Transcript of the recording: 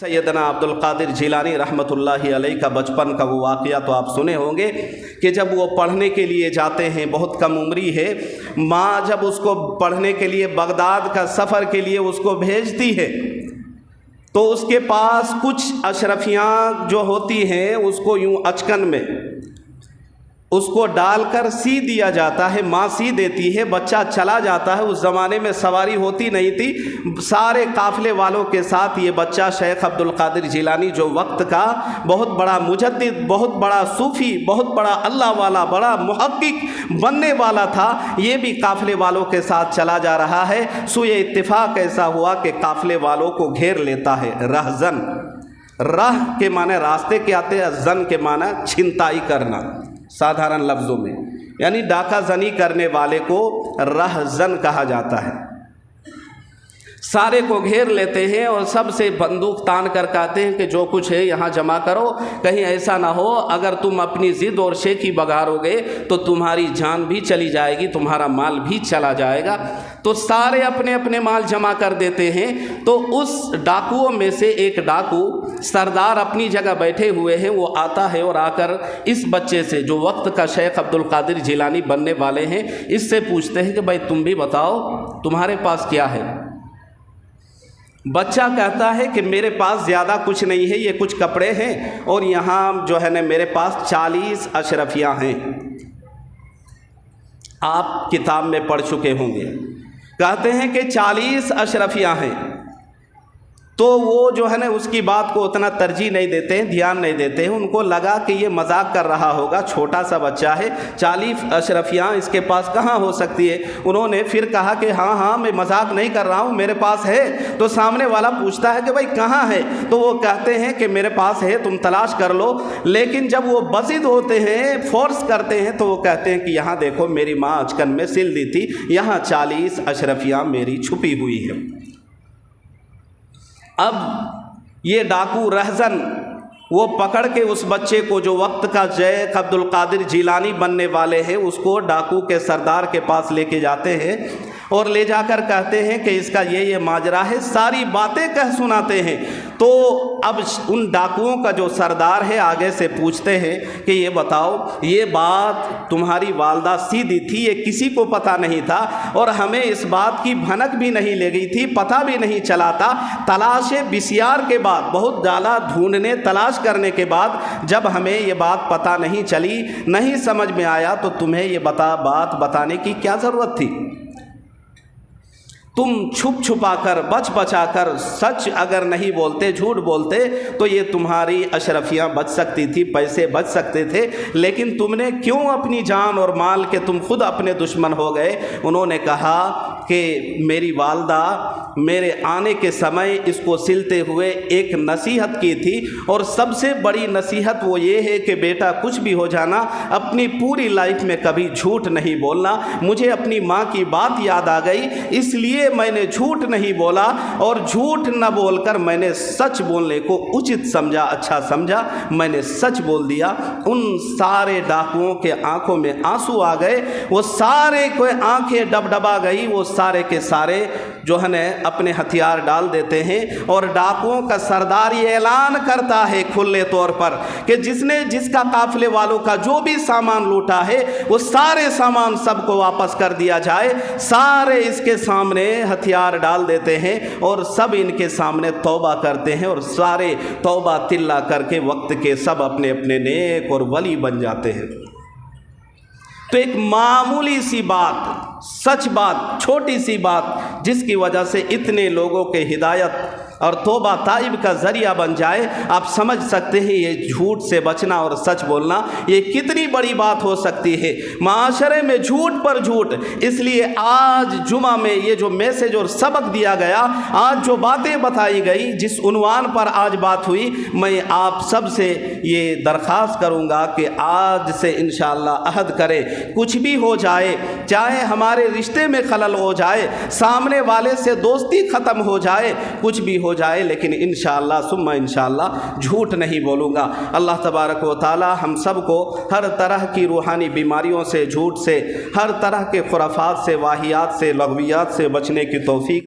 सैयदना अब्दुल कादिर जिलानी रहमतुल्लाहि अलैह का बचपन का वो वाक़या तो आप सुने होंगे कि जब वो पढ़ने के लिए जाते हैं, बहुत कम उम्री है, माँ जब उसको पढ़ने के लिए बगदाद का सफ़र के लिए उसको भेजती है तो उसके पास कुछ अशरफियाँ जो होती हैं उसको यूँ अचकन में उसको डालकर सी दिया जाता है, माँ सी देती है, बच्चा चला जाता है। उस ज़माने में सवारी होती नहीं थी, सारे काफ़िले वालों के साथ ये बच्चा शेख अब्दुल कादिर जिलानी जो वक्त का बहुत बड़ा मुजद्दिद, बहुत बड़ा सूफ़ी, बहुत बड़ा अल्लाह वाला, बड़ा मुहक्किक बनने वाला था, ये भी काफ़िले वालों के साथ चला जा रहा है। सो ये इत्तिफ़ाक़ ऐसा हुआ कि काफ़िले वालों को घेर लेता है रहज़न। राह के माने रास्ते के आते हैं, जन के माने छिनताई करना साधारण लफ्ज़ों में, यानी डाका जनी करने वाले को रहज़न कहा जाता है। सारे को घेर लेते हैं और सबसे बंदूक तान कर कहते हैं कि जो कुछ है यहाँ जमा करो, कहीं ऐसा ना हो अगर तुम अपनी ज़िद और शेखी बघारोगे तो तुम्हारी जान भी चली जाएगी, तुम्हारा माल भी चला जाएगा। तो सारे अपने अपने माल जमा कर देते हैं। तो उस डाकुओं में से एक डाकू सरदार अपनी जगह बैठे हुए हैं, वो आता है और आकर इस बच्चे से जो वक्त का शेख अब्दुल कादिर जिलानी बनने वाले हैं, इससे पूछते हैं कि भाई तुम भी बताओ तुम्हारे पास क्या है। बच्चा कहता है कि मेरे पास ज़्यादा कुछ नहीं है, ये कुछ कपड़े हैं और यहाँ जो है ना मेरे पास 40 अशरफियाँ हैं। आप किताब में पढ़ चुके होंगे। कहते हैं कि 40 अशरफियाँ हैं। तो वो जो है ना उसकी बात को उतना तरजीह नहीं देते हैं, ध्यान नहीं देते हैं। उनको लगा कि ये मजाक कर रहा होगा, छोटा सा बच्चा है, 40 अशरफियाँ इसके पास कहाँ हो सकती है। उन्होंने फिर कहा कि हाँ हाँ मैं मजाक नहीं कर रहा हूँ, मेरे पास है। तो सामने वाला पूछता है कि भाई कहाँ है, तो वो कहते हैं कि मेरे पास है, तुम तलाश कर लो। लेकिन जब वो बज़िद होते हैं, फोर्स करते हैं, तो वो कहते हैं कि यहाँ देखो मेरी माँ अचकन में सिल दी थी, यहाँ 40 अशरफियाँ मेरी छुपी हुई है। अब ये डाकू रहज़न वो पकड़ के उस बच्चे को जो वक्त का शेख अब्दुल कादिर जिलानी बनने वाले हैं उसको डाकू के सरदार के पास लेके जाते हैं और ले जाकर कहते हैं कि इसका ये माजरा है, सारी बातें कह सुनाते हैं। तो अब उन डाकुओं का जो सरदार है आगे से पूछते हैं कि ये बताओ ये बात तुम्हारी वालदा सी दी थी, ये किसी को पता नहीं था और हमें इस बात की भनक भी नहीं लगी थी, पता भी नहीं चला था। तलाशे बिसियार के बाद, बहुत डाला ढूंढने तलाश करने के बाद जब हमें ये बात पता नहीं चली, नहीं समझ में आया, तो तुम्हें ये बात बताने की क्या ज़रूरत थी। तुम छुप छुपा कर, बच बचा कर, सच अगर नहीं बोलते, झूठ बोलते, तो ये तुम्हारी अशरफियाँ बच सकती थी, पैसे बच सकते थे। लेकिन तुमने क्यों अपनी जान और माल के तुम खुद अपने दुश्मन हो गए। उन्होंने कहा कि मेरी वालदा मेरे आने के समय इसको सिलते हुए एक नसीहत की थी और सबसे बड़ी नसीहत वो ये है कि बेटा कुछ भी हो जाना, अपनी पूरी लाइफ में कभी झूठ नहीं बोलना। मुझे अपनी माँ की बात याद आ गई, इसलिए मैंने झूठ नहीं बोला और झूठ न बोलकर मैंने सच बोलने को उचित समझा, अच्छा समझा, मैंने सच बोल दिया। उन सारे डाकुओं के आंखों में आंसू आ गए, वो सारे को आंखें डबडबा गई, वो सारे के सारे जो है न अपने हथियार डाल देते हैं और डाकुओं का सरदार ये ऐलान करता है खुले तौर पर कि जिसका काफिले वालों का जो भी सामान लूटा है वो सारे सामान सबको वापस कर दिया जाए। सारे इसके सामने हथियार डाल देते हैं और सब इनके सामने तौबा करते हैं और सारे तौबा तिल्ला करके वक्त के सब अपने अपने नेक और वली बन जाते हैं। तो एक मामूली सी बात, सच बात, छोटी सी बात जिसकी वजह से इतने लोगों के हिदायत और तौबा ताइब का ज़रिया बन जाए, आप समझ सकते हैं ये झूठ से बचना और सच बोलना ये कितनी बड़ी बात हो सकती है। माशरे में झूठ पर झूठ, इसलिए आज जुमा में ये जो मैसेज और सबक दिया गया, आज जो बातें बताई गई, जिस उन्वान पर आज बात हुई, मैं आप सब से ये दरख्वास्त करूँगा कि आज से इंशाअल्लाह अहद करें, कुछ भी हो जाए, चाहे हमारे रिश्ते में खलल हो जाए, सामने वाले से दोस्ती ख़त्म हो जाए, कुछ भी हो जाए, लेकिन इंशाअल्लाह सुम्मा इंशाअल्लाह झूठ नहीं बोलूँगा। अल्लाह तबारक व तआला हम सब को हर तरह की रूहानी बीमारियों से, झूठ से, हर तरह के खुराफात से, वाहियात से, लग़वियात से बचने की तौफीक